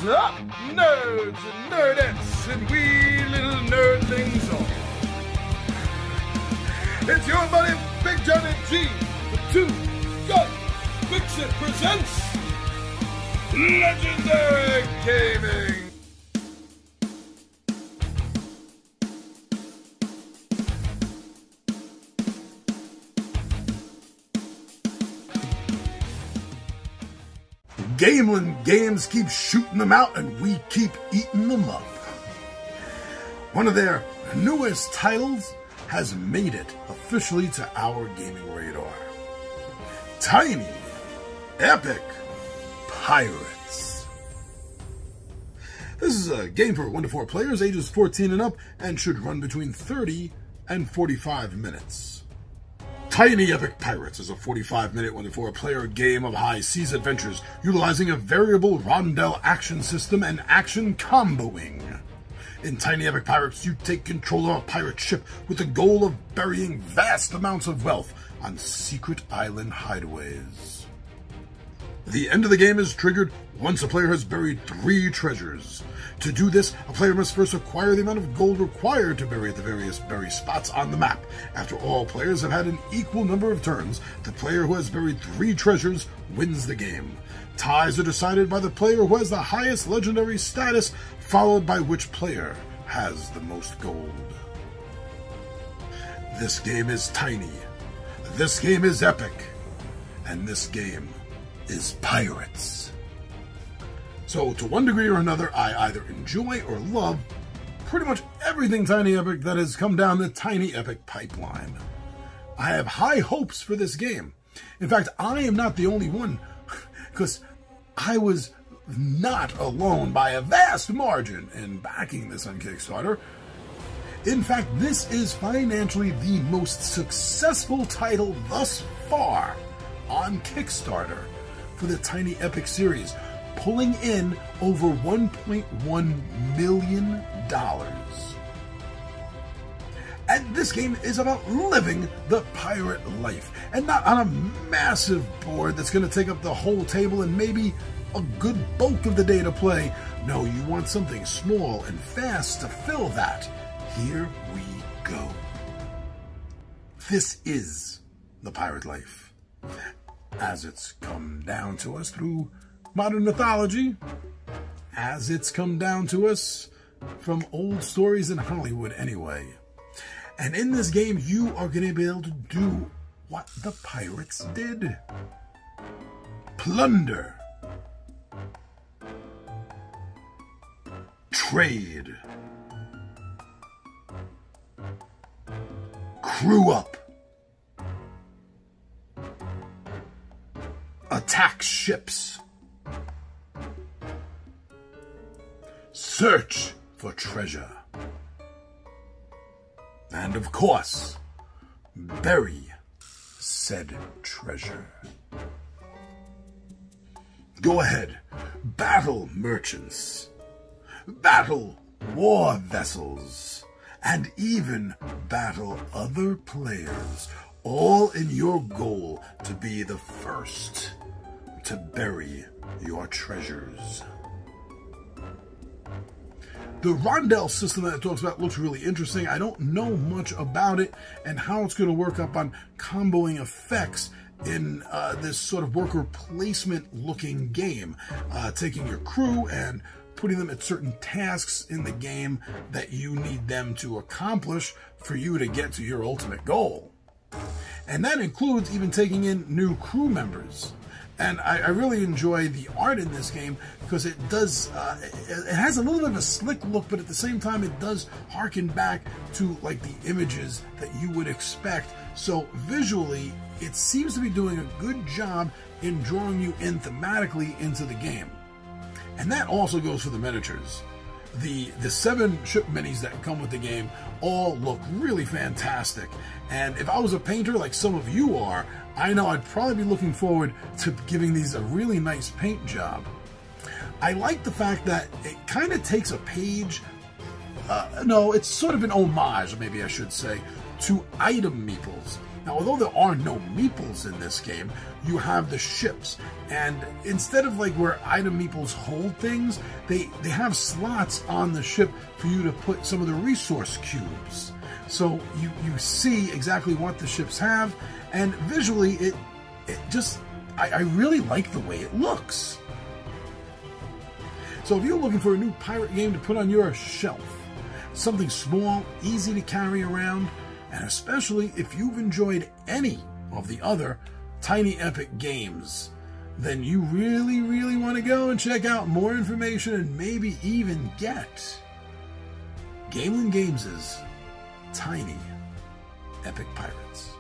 What's up, nerds and nerdettes and wee little nerdlings all? It's your buddy Big Johnny G for Two Gun Fix-It presents Legendary Gaming. Gameland Games keep shooting them out and we keep eating them up. One of their newest titles has made it officially to our gaming radar. Tiny Epic Pirates. This is a game for 1 to 4 players, ages 14 and up, and should run between 30 and 45 minutes. Tiny Epic Pirates is a 45-minute 1 to 4 player game of high seas adventures utilizing a variable rondel action system and action comboing. In Tiny Epic Pirates, you take control of a pirate ship with the goal of burying vast amounts of wealth on secret island hideaways. The end of the game is triggered once a player has buried 3 treasures. To do this, a player must first acquire the amount of gold required to bury at the various bury spots on the map. After all players have had an equal number of turns, the player who has buried 3 treasures wins the game. Ties are decided by the player who has the highest legendary status, followed by which player has the most gold. This game is tiny, this game is epic, and this game is pirates. So, to one degree or another, I either enjoy or love pretty much everything Tiny Epic that has come down the Tiny Epic pipeline. I have high hopes for this game. In fact, I am not the only one, because I was not alone by a vast margin in backing this on Kickstarter. In fact, this is financially the most successful title thus far on Kickstarter for the Tiny Epic series, pulling in over $1.1 million. And this game is about living the pirate life, and not on a massive board that's going to take up the whole table and maybe a good bulk of the day to play. No, you want something small and fast to fill that. Here we go. This is the pirate life, as it's come down to us through modern mythology, as it's come down to us from old stories in Hollywood anyway. And in this game, you are going to be able to do what the pirates did. Plunder. Trade. Crew up. Attack ships. Search for treasure. And of course, bury said treasure. Go ahead, battle merchants, battle war vessels, and even battle other players, all in your goal to be the first to bury your treasures. The rondel system that it talks about looks really interesting. I don't know much about it and how it's going to work up on comboing effects in this sort of worker placement looking game. Taking your crew and putting them at certain tasks in the game that you need them to accomplish for you to get to your ultimate goal. And that includes even taking in new crew members. And I really enjoy the art in this game because it does, it has a little bit of a slick look, but at the same time it does harken back to like the images that you would expect. So visually, it seems to be doing a good job in drawing you in thematically into the game. And that also goes for the miniatures. The 7 ship minis that come with the game all look really fantastic. And if I was a painter like some of you are, I know I'd probably be looking forward to giving these a really nice paint job. I like the fact that it kind of takes a page, no, it's sort of an homage, maybe I should say, to item meeples. Now, although there are no meeples in this game, you have the ships, and instead of like where item meeples hold things, they have slots on the ship for you to put some of the resource cubes. So you see exactly what the ships have, and visually it just, I really like the way it looks. So if you're looking for a new pirate game to put on your shelf, something small, easy to carry around, and especially if you've enjoyed any of the other Tiny Epic games, then you really want to go and check out more information and maybe even get Gamelyn Games' Tiny Epic Pirates.